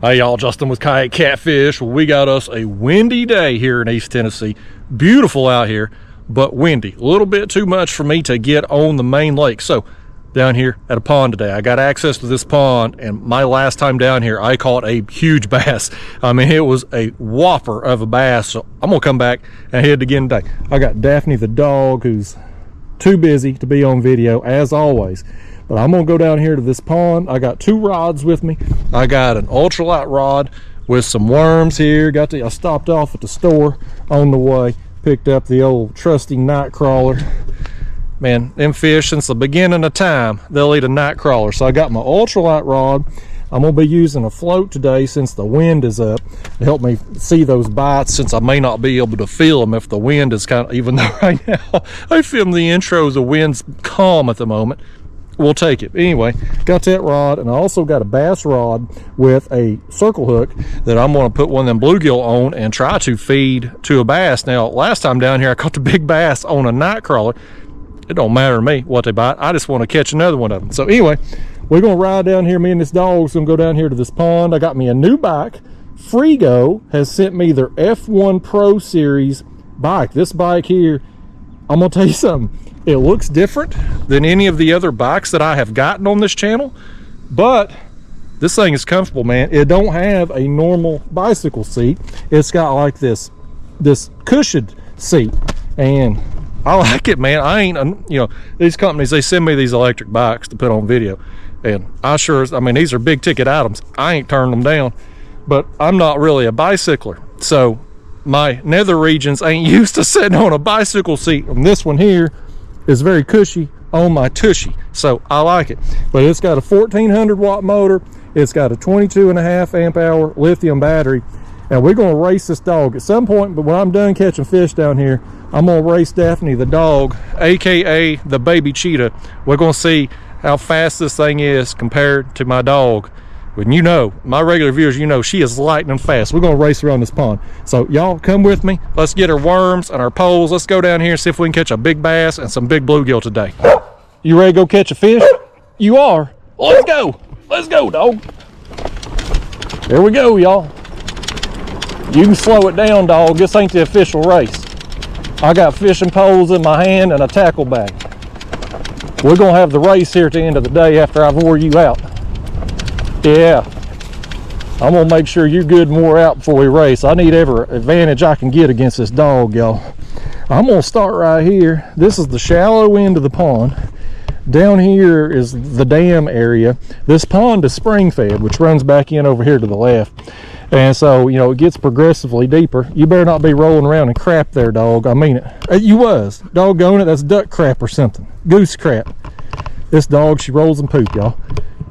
Hey y'all, Justin with Kayak Catfish. We got us a windy day here in East Tennessee. Beautiful out here, but windy. A little bit too much for me to get on the main lake. So down here at a pond today, I got access to this pond, and my last time down here, I caught a huge bass. I mean, it was a whopper of a bass. So I'm gonna come back and hit it again today. I got Daphne the dog, who's too busy to be on video as always. But I'm gonna go down here to this pond. I got two rods with me. I got an ultralight rod with some worms here. I stopped off at the store on the way, picked up the old trusty night crawler. Man, them fish, since the beginning of time, they'll eat a night crawler. So I got my ultralight rod. I'm gonna be using a float today since the wind is up to help me see those bites, since I may not be able to feel them if the wind is kind of, even though right now I filmed the intros, the wind's calm at the moment. We'll take it. Anyway, got that rod, and I also got a bass rod with a circle hook that I'm going to put one of them bluegill on and try to feed to a bass. Now, last time down here, I caught the big bass on a night crawler. It don't matter to me what they bite. I just want to catch another one of them. So anyway, we're going to ride down here. Me and this dog's going to go down here to this pond. I got me a new bike. Freego has sent me their F1 Pro Series bike. This bike here, I'm going to tell you something. It looks different than any of the other bikes that I have gotten on this channel, but this thing is comfortable, man. It don't have a normal bicycle seat. It's got like this cushioned seat, and I like it, man. I ain't, you know, these companies, they send me these electric bikes to put on video, and I mean, these are big ticket items. I ain't turned them down, but I'm not really a bicycler, so my nether regions ain't used to sitting on a bicycle seat. And this one here is very cushy on my tushy, so I like it. But it's got a 1400 watt motor. It's got a 22.5 amp hour lithium battery, and we're going to race this dog at some point. But when I'm done catching fish down here, I'm going to race Daphne the dog, aka the baby cheetah. We're going to see how fast this thing is compared to my dog. When, you know, my regular viewers, you know she is lightning fast. We're going to race around this pond. So y'all come with me. Let's get our worms and our poles. Let's go down here and see if we can catch a big bass and some big bluegill today. You ready to go catch a fish? You are. Let's go. Let's go, dog. There we go, y'all. You can slow it down, dog. This ain't the official race. I got fishing poles in my hand and a tackle bag. We're going to have the race here at the end of the day after I've wore you out. Yeah, I'm gonna make sure you're good and wore out before we race. I need every advantage I can get against this dog, y'all. I'm gonna start right here. This is the shallow end of the pond. Down here is the dam area. This pond is spring fed, which runs back in over here to the left. And so, you know, it gets progressively deeper. You better not be rolling around in crap there, dog. I mean it. You was. Doggone it, that's duck crap or something. Goose crap. This dog, she rolls in poop, y'all.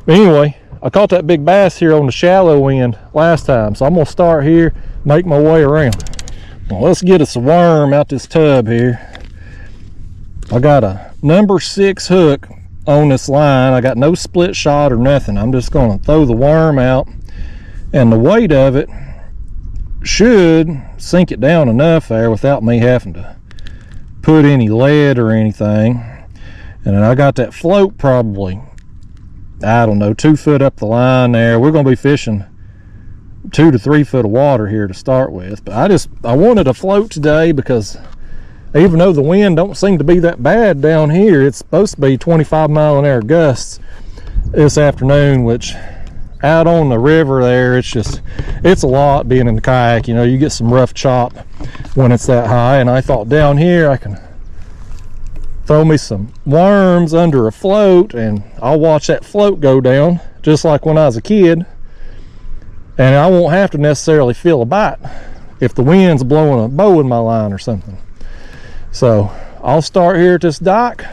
But anyway, I caught that big bass here on the shallow end last time, so I'm gonna start here, make my way around. Well, let's get us a worm out this tub here. I got a number 6 hook on this line. I got no split shot or nothing. I'm just gonna throw the worm out, and the weight of it should sink it down enough there without me having to put any lead or anything. And then I got that float probably, I don't know, 2 foot up the line there. We're going to be fishing 2 to 3 foot of water here to start with. But I wanted a float today because even though the wind don't seem to be that bad down here, it's supposed to be 25-mile-an-hour gusts this afternoon, which out on the river there, it's a lot being in the kayak. You know, you get some rough chop when it's that high. And I thought down here I can throw me some worms under a float, and I'll watch that float go down just like when I was a kid, and I won't have to necessarily feel a bite if the wind's blowing a bow in my line or something. So I'll start here at this dock,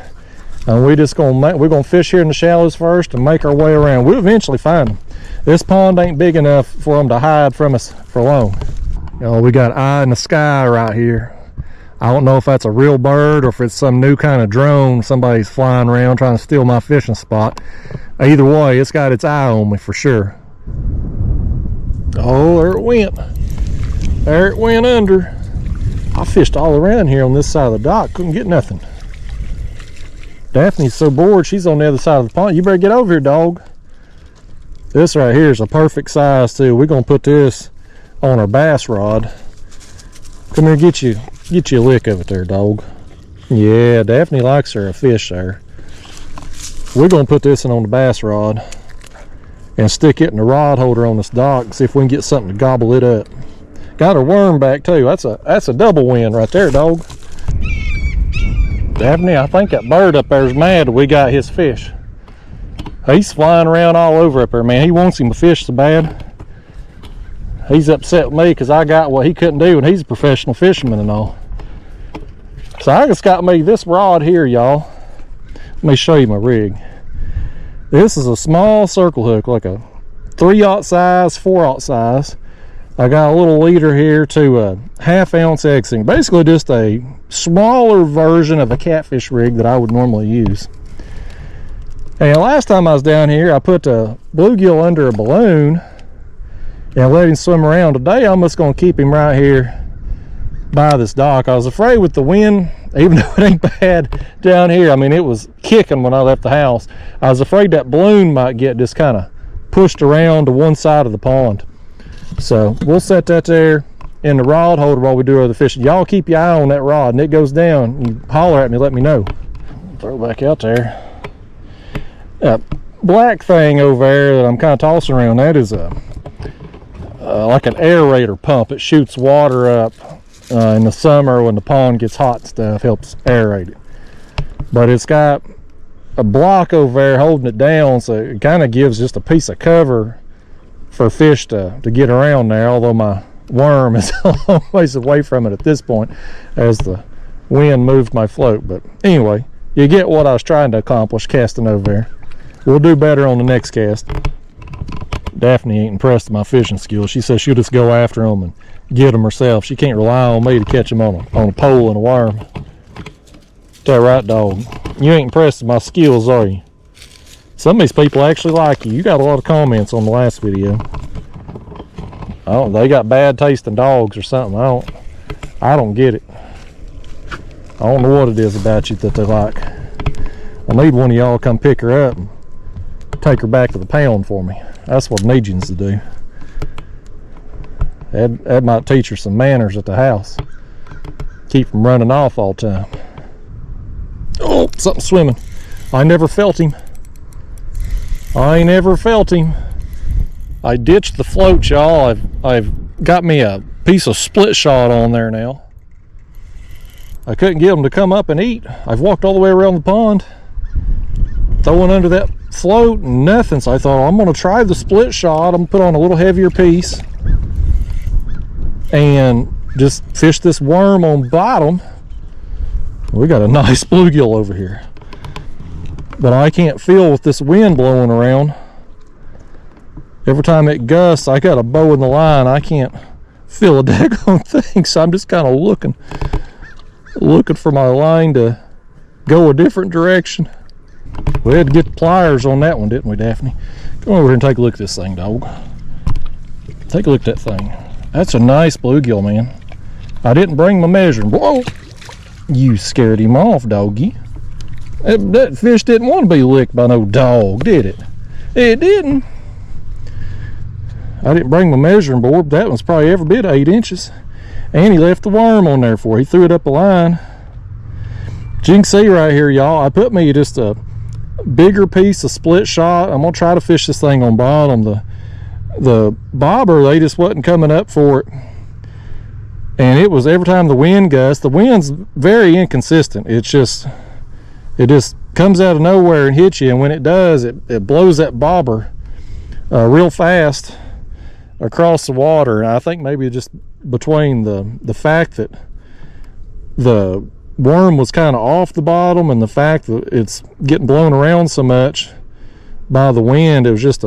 and we're gonna fish here in the shallows first and make our way around. We'll eventually find them. This pond ain't big enough for them to hide from us for long. You know, we got eye in the sky right here. I don't know if that's a real bird or if it's some new kind of drone somebody's flying around trying to steal my fishing spot. Either way, it's got its eye on me for sure. Oh, there it went. There it went under. I fished all around here on this side of the dock, couldn't get nothing. Daphne's so bored, she's on the other side of the pond. You better get over here, dog. This right here is a perfect size too. We're gonna put this on our bass rod. Come here, get you a lick of it there, dog. Yeah, Daphne likes her a fish there. We're gonna put this in on the bass rod and stick it in the rod holder on this dock and see if we can get something to gobble it up. Got our worm back too. That's a double win right there, dog. Daphne, I think that bird up there is mad we got his fish. He's flying around all over up there, man. He wants him to fish so bad. He's upset with me because I got what he couldn't do, and he's a professional fisherman and all. So I just got me this rod here, y'all. Let me show you my rig. This is a small circle hook, like a 3/0 size, 4/0 size. I got a little leader here to a 1/2 ounce X-ing. Basically just a smaller version of a catfish rig that I would normally use. And last time I was down here, I put a bluegill under a balloon and let him swim around. Today I'm just gonna keep him right here by this dock. I was afraid with the wind, even though it ain't bad down here, I mean it was kicking when I left the house, I was afraid that balloon might get just kind of pushed around to one side of the pond. So we'll set that there in the rod holder while we do other fishing. Y'all keep your eye on that rod, and it goes down, you holler at me, let me know. Throw it back out there. That black thing over there that I'm kind of tossing around, that is like an aerator pump. It shoots water up in the summer when the pond gets hot and stuff, helps aerate it. But it's got a block over there holding it down, so it kind of gives just a piece of cover for fish to get around there, although my worm is a long ways away from it at this point as the wind moved my float. But anyway, you get what I was trying to accomplish casting over there. We'll do better on the next cast. Daphne ain't impressed with my fishing skills. She says she'll just go after them and get them herself. She can't rely on me to catch them on a pole and a worm. Is that right, dog? You ain't impressed with my skills, are you? Some of these people actually like you. You got a lot of comments on the last video. They got bad tasting dogs or something. I don't get it. I don't know what it is about you that they like. I need one of y'all to come pick her up and take her back to the pound for me. That's what I need you to do. That might teach her some manners at the house. Keep from running off all the time. Oh, something swimming. I never felt him. I never felt him. I ditched the float, y'all. I've got me a piece of split shot on there now. I couldn't get them to come up and eat. I've walked all the way around the pond, throwing under that float and nothing. So I thought, I'm gonna try the split shot. I'm gonna put on a little heavier piece and just fish this worm on bottom. We got a nice bluegill over here, but I can't feel with this wind blowing around. Every time it gusts, I got a bow in the line. I can't feel a daggone thing, so I'm just kind of looking for my line to go a different direction. We had to get the pliers on that one, didn't we, Daphne? Come over here and take a look at this thing, dog. Take a look at that thing. That's a nice bluegill, man. I didn't bring my measuring. Whoa! You scared him off, doggy. That fish didn't want to be licked by no dog, did it? It didn't. I didn't bring my measuring board, but that one's probably every bit 8 inches. And he left the worm on there for it. He threw it up a line. But you can see right here, y'all, I put me just a bigger piece of split shot. I'm gonna try to fish this thing on bottom. The bobber, they just wasn't coming up for it. And it was every time the wind gusts. The wind's very inconsistent. It just comes out of nowhere and hits you, and when it does, it blows that bobber real fast across the water. And I think maybe just between the fact that the worm was kind of off the bottom and the fact that it's getting blown around so much by the wind, it was just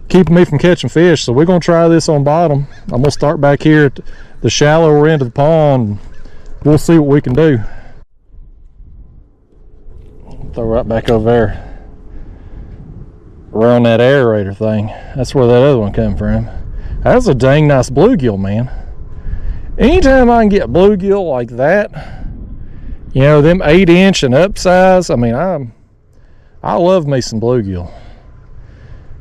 keeping me from catching fish. So we're gonna try this on bottom. I'm gonna start back here at the shallower end of the pond. We'll see what we can do. Throw right back over there around that aerator thing. That's where that other one came from. That's a dang nice bluegill, man. Anytime I can get bluegill like that, you know, them 8-inch and up size, I mean, I love me some bluegill.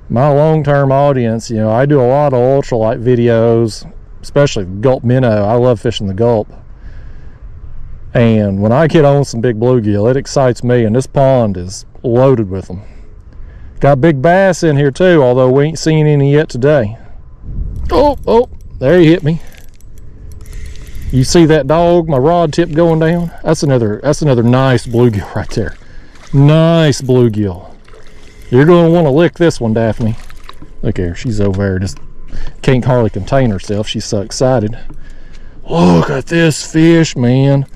my long-term audience, you know, I do a lot of ultralight videos, especially gulp minnow. I love fishing the gulp. And when I get on some big bluegill, it excites me, and this pond is loaded with them. Got big bass in here too, although we ain't seen any yet today. Oh, there he hit me. You see that dog, my rod tip going down? That's another nice bluegill right there. Nice bluegill. You're going to want to lick this one, Daphne. Look here, she's over there, just can't hardly contain herself. She's so excited. Look at this fish, man.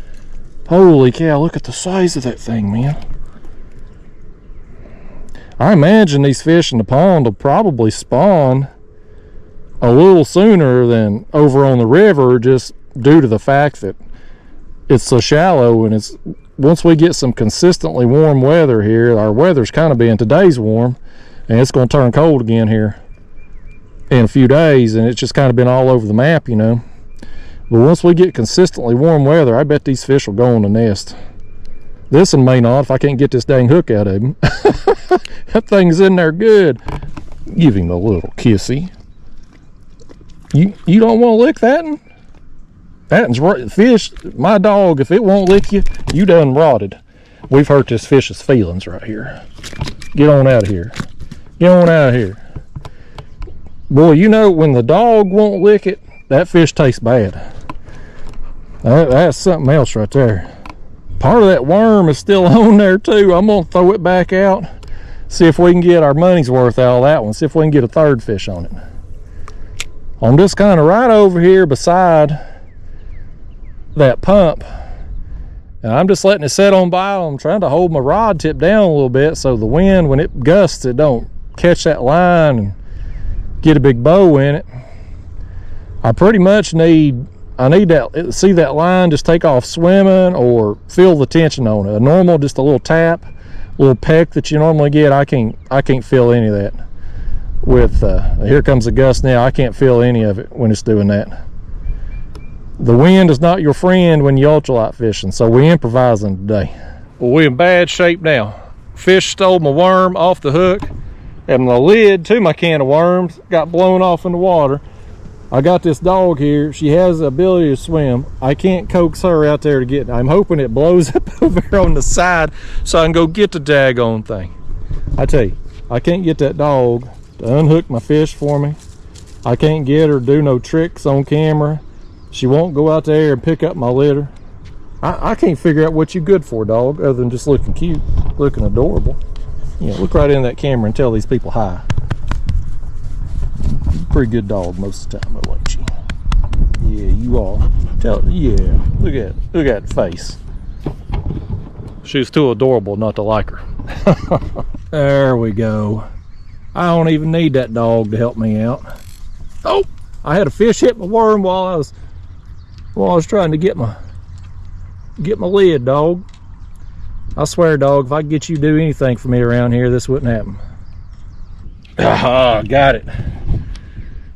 Holy cow, look at the size of that thing, man. I imagine these fish in the pond will probably spawn a little sooner than over on the river, just due to the fact that it's so shallow, and it's once we get some consistently warm weather here, our weather's kind of been, today's warm, and it's going to turn cold again here in a few days, and it's just kind of been all over the map, you know. But once we get consistently warm weather, I bet these fish will go on the nest. This one may not if I can't get this dang hook out of him. That thing's in there good. Give him a little kissy. You don't want to lick that one? That one's right. Fish, my dog, if it won't lick you, you done rotted. We've hurt this fish's feelings right here. Get on out of here. Get on out of here. Boy, you know, when the dog won't lick it, that fish tastes bad. That's something else right there. Part of that worm is still on there too. I'm gonna throw it back out, see if we can get our money's worth out of that one, see if we can get a third fish on it. I'm just kind of right over here beside that pump, and I'm just letting it set on bottom. I'm trying to hold my rod tip down a little bit so the wind, when it gusts, it don't catch that line and get a big bow in it. I pretty much need that, see that line just take off swimming or feel the tension on it. A normal, just a little tap, a little peck that you normally get, I can't feel any of that. With here comes the gust now, I can't feel any of it when it's doing that. The wind is not your friend when you're ultralight fishing, so we're improvising today. Well, we're in bad shape now. Fish stole my worm off the hook, and the lid to my can of worms got blown off in the water. I got this dog here. She has the ability to swim. I can't coax her out there to get it. I'm hoping it blows up over here on the side so I can go get the daggone thing. I tell you, I can't get that dog to unhook my fish for me. I can't get her to do no tricks on camera. She won't go out there and pick up my litter. I can't figure out what you're good for, dog, other than just looking cute, looking adorable. You know, look right in that camera and tell these people hi. Pretty good dog most of the time, ain't you? Yeah, you are. Yeah, look at that face. She's too adorable not to like her. There we go. I don't even need that dog to help me out. Oh, I had a fish hit my worm while I was trying to get my lid, dog. I swear, dog, if I could get you to do anything for me around here, this wouldn't happen. Ah, got it.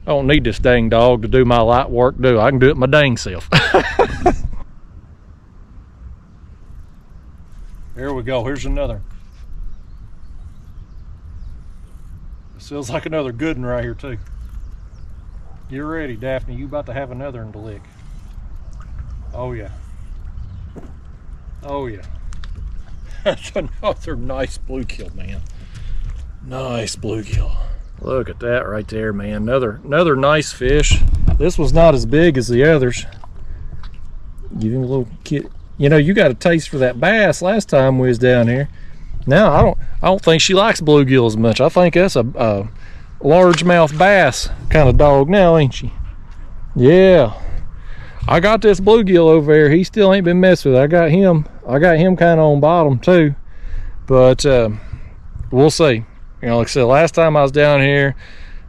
I don't need this dang dog to do my light work, do I? I can do it my dang self. Here we go. Here's another. This feels like another good one right here too. Get ready, Daphne. You about to have another one to lick. Oh yeah. Oh yeah. That's another nice bluegill, man. Nice bluegill. Look at that right there, man. Another nice fish. This was not as big as the others. Give him a little kid. You know, you got a taste for that bass last time we was down here. Now I don't think she likes bluegill as much. I think that's a largemouth bass kind of dog now, ain't she? Yeah. I got this bluegill over there. He still ain't been messed with. I got him kind of on bottom too. But we'll see. You know, like I said, last time I was down here,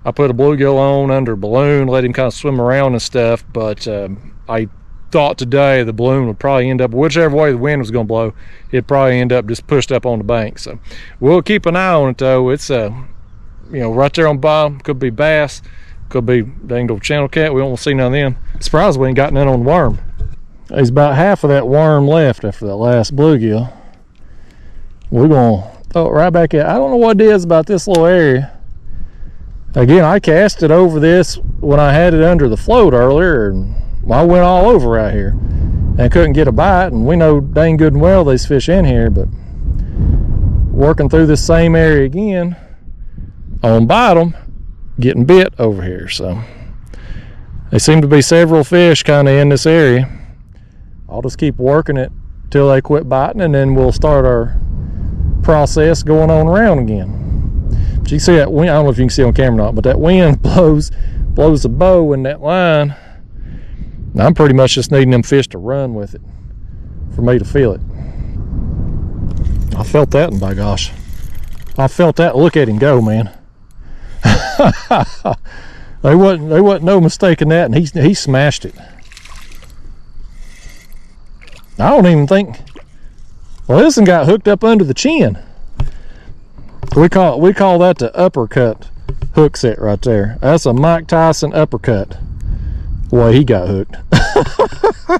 I put a bluegill on under a balloon, let him kind of swim around and stuff, but I thought today the balloon would probably end up, whichever way the wind was going to blow, it'd probably end up just pushed up on the bank. So we'll keep an eye on it though. It's, you know, right there on the bottom, could be bass, could be dang old channel cat. We won't see none of them. Surprised we ain't got none on the worm. There's about half of that worm left after that last bluegill. We're going to throw it right back in. I don't know what it is about this little area. Again, I cast it over this when I had it under the float earlier, and I went all over out here and couldn't get a bite. And we know dang good and well there's fish in here, but working through this same area again on bottom, getting bit over here. So there seem to be several fish kind of in this area. I'll just keep working it till they quit biting, and then we'll start our process going on around again. But you can see that wind, I don't know if you can see on camera or not, but that wind blows a bow in that line. And I'm pretty much just needing them fish to run with it for me to feel it. I felt that, and by gosh, I felt that. Look at him go, man. There wasn't no mistaking that, and he smashed it. I don't even think. Well, this one got hooked up under the chin. We call that the uppercut hook set right there. That's a Mike Tyson uppercut. Boy, he got hooked. I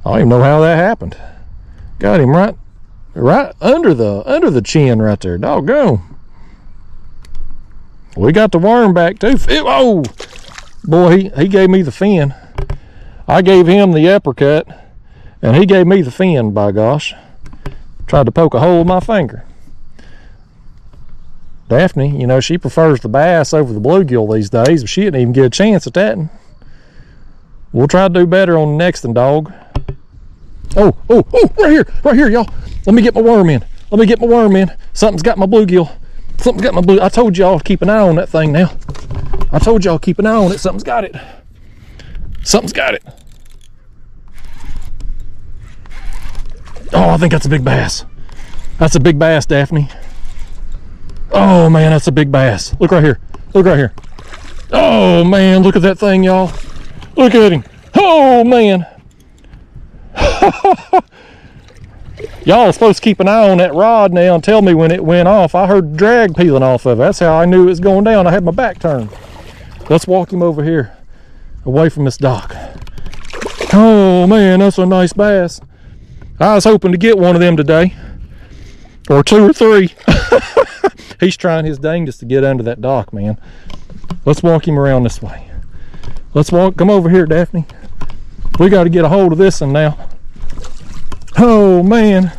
don't even know how that happened. Got him right under the chin right there. Doggone. We got the worm back too. Oh, boy, he gave me the fin. I gave him the uppercut, and he gave me the fin. By gosh, tried to poke a hole in my finger. Daphne, you know, she prefers the bass over the bluegill these days, but she didn't even get a chance at that. We'll try to do better on the next one, dog. Oh, right here, y'all. Let me get my worm in. Something's got my bluegill. I told y'all to keep an eye on that thing now. Something's got it. Oh, I think that's a big bass. That's a big bass, Daphne. Oh man, that's a big bass. Look right here. Oh man, look at that thing, y'all. Look at him. Oh man. Y'all are supposed to keep an eye on that rod now and tell me when it went off. I heard drag peeling off of it. That's how I knew it was going down. I had my back turned. Let's walk him over here, away from this dock. Oh man, that's a nice bass. I was hoping to get one of them today, or 2 or 3. He's trying his dangest to get under that dock, man. Let's walk him around this way. Come over here, Daphne. We got to get a hold of this one now. Oh man.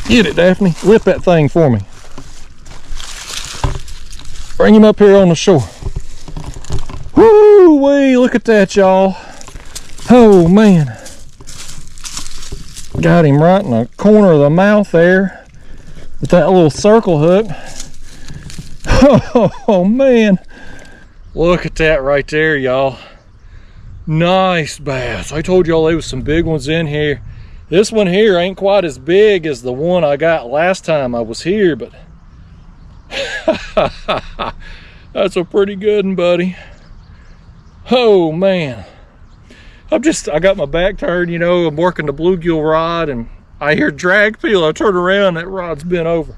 Get it, Daphne. Whip that thing for me. Bring him up here on the shore. Woo-wee, look at that, y'all. Oh man. Got him right in the corner of the mouth there with that little circle hook. Oh man. Look at that right there, y'all. Nice bass. I told y'all there was some big ones in here. This one here ain't quite as big as the one I got last time I was here, but that's a pretty good one, buddy. Oh man. I got my back turned, you know, I'm working the bluegill rod and I hear drag peel. I turn around, that rod's bent over.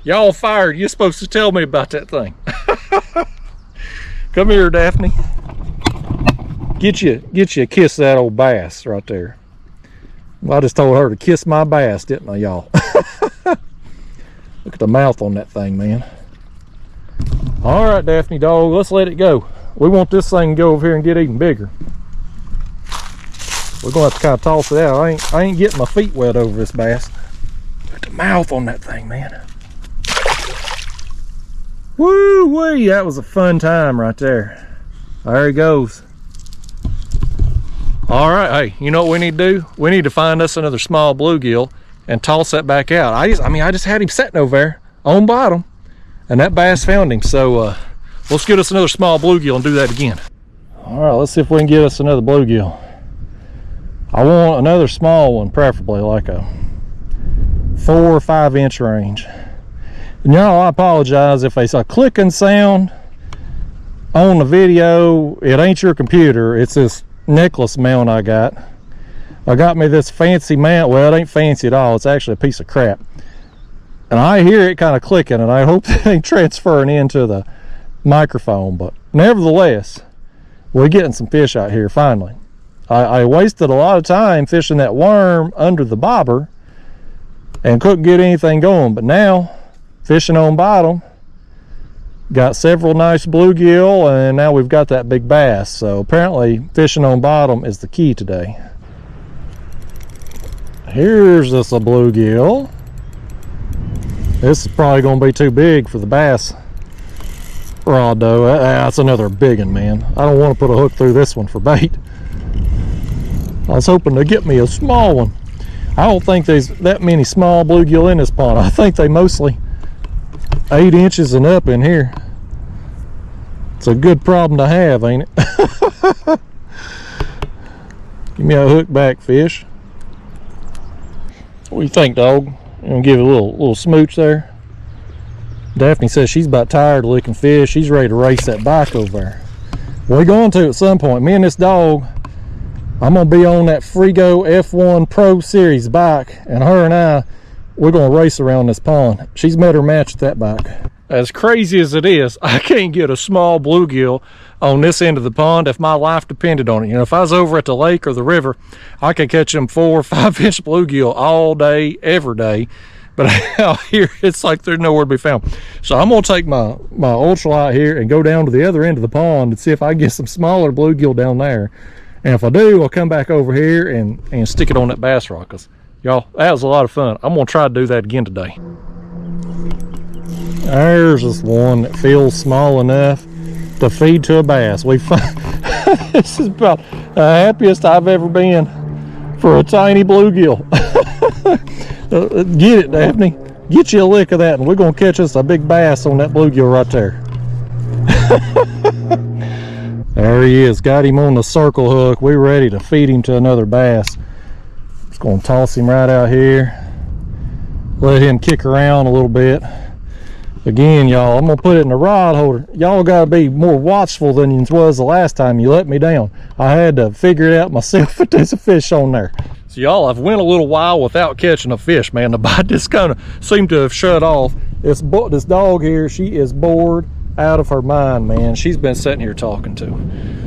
Y'all fired. You're supposed to tell me about that thing. Come here, Daphne. Get you a kiss of that old bass right there. Well, I just told her to kiss my bass, didn't I, y'all? Look at the mouth on that thing, man. All right, Daphne dog, let's let it go. We want this thing to go over here and get even bigger. We're gonna have to kind of toss it out. I ain't getting my feet wet over this bass. Look at the mouth on that thing, man. Woo-wee, that was a fun time right there. There he goes. All right, hey, you know what we need to do? We need to find us another small bluegill and toss that back out. I just had him sitting over there on bottom, and that bass found him. So let's get us another small bluegill and do that again. All right, let's see if we can get us another bluegill. I want another small one, preferably like a 4 or 5 inch range. And y'all, I apologize if it's a clicking sound on the video. It ain't your computer, it's this necklace mount I got. I got me this fancy mount. Well, it ain't fancy at all, it's actually a piece of crap. And I hear it kind of clicking, and I hope it ain't transferring into the microphone, but nevertheless, we're getting some fish out here finally. I wasted a lot of time fishing that worm under the bobber, and couldn't get anything going. But now, fishing on bottom, got several nice bluegill, and now we've got that big bass. So apparently fishing on bottom is the key today. Here's this a bluegill. This is probably going to be too big for the bass rod though. That's another big one, man. I don't want to put a hook through this one for bait. I was hoping to get me a small one. I don't think there's that many small bluegill in this pond. I think they mostly 8 inches and up in here. It's a good problem to have, ain't it? Give me a hook back, fish. What do you think, dog? You gonna give it a little smooch there? Daphne says she's about tired of licking fish. She's ready to race that bike over there. We're going to at some point. Me and this dog, I'm gonna be on that Freego F1 Pro Series bike, and her and I, we're gonna race around this pond. She's met her match at that bike. As crazy as it is, I can't get a small bluegill on this end of the pond if my life depended on it. You know, if I was over at the lake or the river, I could catch them 4 or 5 inch bluegill all day, every day. But out here, it's like they're nowhere to be found. So I'm gonna take my ultralight here and go down to the other end of the pond and see if I can get some smaller bluegill down there. And if I do, I'll come back over here and stick it on that bass rod. Cause y'all, that was a lot of fun. I'm gonna try to do that again today. There's this one that feels small enough to feed to a bass. We find this is about the happiest I've ever been for a tiny bluegill. Get it, Daphne. Get you a lick of that, and we're gonna catch us a big bass on that bluegill right there. There he is. Got him on the circle hook. We're ready to feed him to another bass. Just gonna toss him right out here. Let him kick around a little bit. Again, y'all, I'm gonna put it in the rod holder. Y'all gotta be more watchful than you was the last time you let me down. I had to figure it out myself, but there's a fish on there. So y'all, I've went a little while without catching a fish, man. The bite just kind of seemed to have shut off. This dog here, she is bored out of her mind, man. She's been sitting here talking to,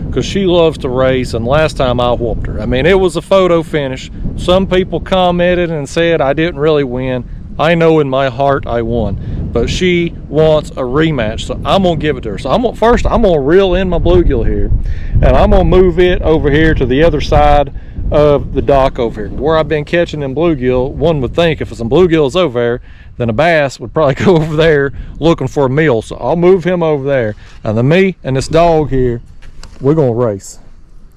because she loves to race, and last time I whooped her. I mean, it was a photo finish. Some people commented and said I didn't really win. I know in my heart I won, but she wants a rematch, so I'm gonna give it to her. So I'm gonna reel in my bluegill here, and I'm gonna move it over here to the other side of the dock over here where I've been catching them bluegill. One would think if some bluegills over there, then a bass would probably go over there looking for a meal. So I'll move him over there, and then me and this dog here, we're gonna race.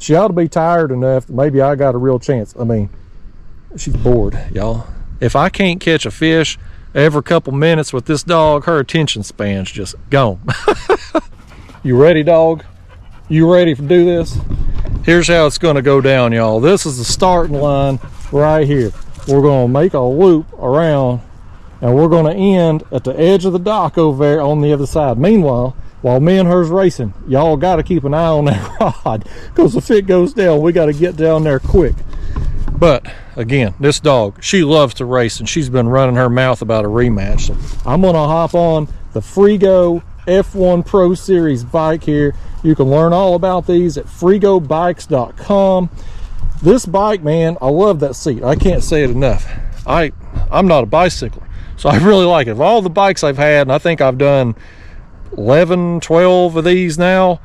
She ought to be tired enough that maybe I got a real chance. I mean, she's bored, y'all. If I can't catch a fish every couple minutes with this dog, her attention span's just gone. You ready, dog? You ready to do this? Here's how it's gonna go down, y'all. This is the starting line right here. We're gonna make a loop around, and we're gonna end at the edge of the dock over there on the other side. Meanwhile, while me and her's racing, y'all gotta keep an eye on that rod, because if it goes down, we gotta get down there quick. But again, this dog, she loves to race, and she's been running her mouth about a rematch. So I'm gonna hop on the Freego F1 Pro Series bike here. You can learn all about these at freegobikes.com. This bike, man, I love that seat. I can't say it enough. I'm not a bicycler, so I really like it. Of all the bikes I've had, and I think I've done 11, 12 of these now,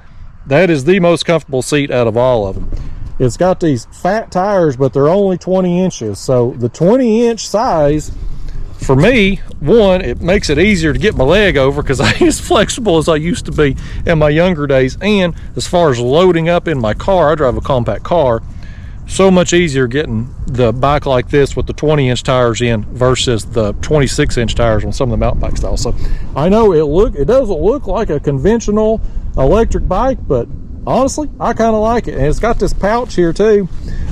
that is the most comfortable seat out of all of them. It's got these fat tires, but they're only 20 inches. So the 20-inch size, for me, one, it makes it easier to get my leg over because I ain't as flexible as I used to be in my younger days. And as far as loading up in my car, I drive a compact car, so much easier getting the bike like this with the 20-inch tires in versus the 26-inch tires on some of the mountain bike styles. So I know it doesn't look like a conventional electric bike, but honestly, I kind of like it. And it's got this pouch here too.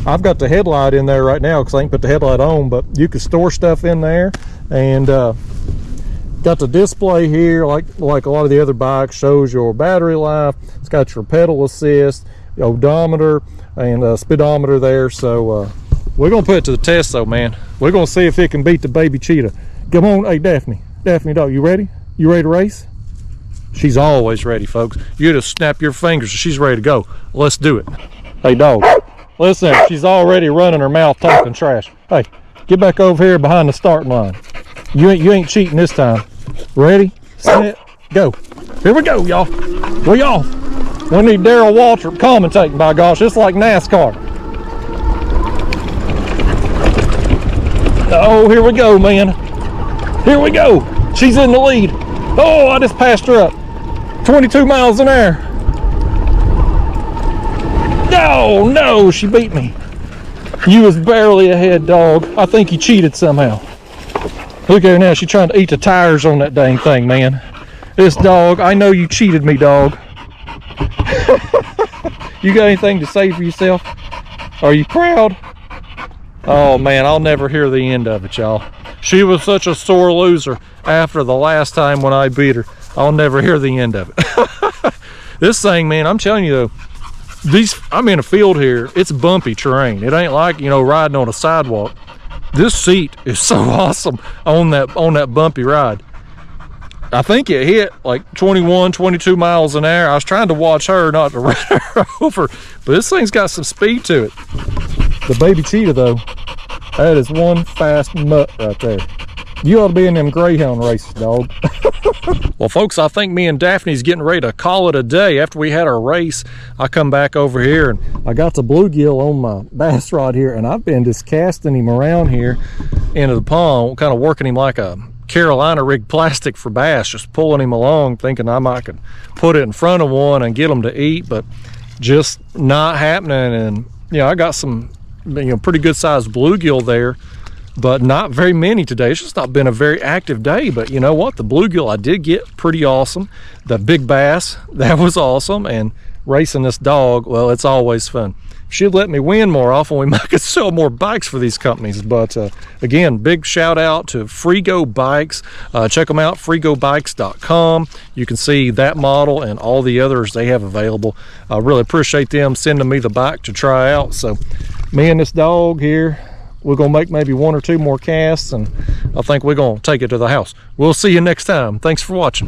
I've got the headlight in there right now because I ain't put the headlight on, but you can store stuff in there. And got the display here, like a lot of the other bikes, shows your battery life. It's got your pedal assist, the odometer, and speedometer there. So we're gonna put it to the test though, man. We're gonna see if it can beat the baby cheetah. Come on, hey Daphne dog, you ready? You ready to race? She's always ready, folks. You just snap your fingers and she's ready to go. Let's do it. Hey dog, listen, she's already running her mouth talking trash. Hey, Get back over here behind the starting line. You ain't cheating this time. Ready, set, go. Here we go, y'all. We off. We need Daryl Waltrip commentating, by gosh. It's like NASCAR. Oh, here we go, man. Here we go. She's in the lead. Oh, I just passed her up. 22 miles an hour. No, no, she beat me. You was barely ahead, dog. I think you cheated somehow. Look at her now. She's trying to eat the tires on that dang thing, man. This dog, I know you cheated me, dog. You got anything to say for yourself? Are you proud? Oh, man, I'll never hear the end of it, y'all. She was such a sore loser after the last time when I beat her. I'll never hear the end of it. This thing, man, I'm telling you, though, I'm in a field here. It's bumpy terrain. It ain't like, you know, riding on a sidewalk. This seat is so awesome on that bumpy ride. I think it hit like 21, 22 miles an hour. I was trying to watch her not to run her over, but this thing's got some speed to it. The baby cheetah, though, that is one fast mutt right there. You ought to be in them greyhound races, dog. Well, folks, I think me and Daphne's getting ready to call it a day. After we had our race, I come back over here and I got the bluegill on my bass rod here, and I've been just casting him around here into the pond, kind of working him like a Carolina rigged plastic for bass, just pulling him along, thinking I might could put it in front of one and get them to eat, but just not happening. And you know, I got some, you know, pretty good sized bluegill there, but not very many today. It's just not been a very active day. But you know what, the bluegill I did get pretty awesome. The big bass, that was awesome. And racing this dog, well, it's always fun. She'd let me win more often, we might could sell more bikes for these companies. But again, big shout out to Freego bikes. Check them out, freegobikes.com. You can see that model and all the others they have available. I really appreciate them sending me the bike to try out. So me and this dog here, we're gonna make maybe 1 or 2 more casts, and I think we're gonna take it to the house. We'll see you next time. Thanks for watching.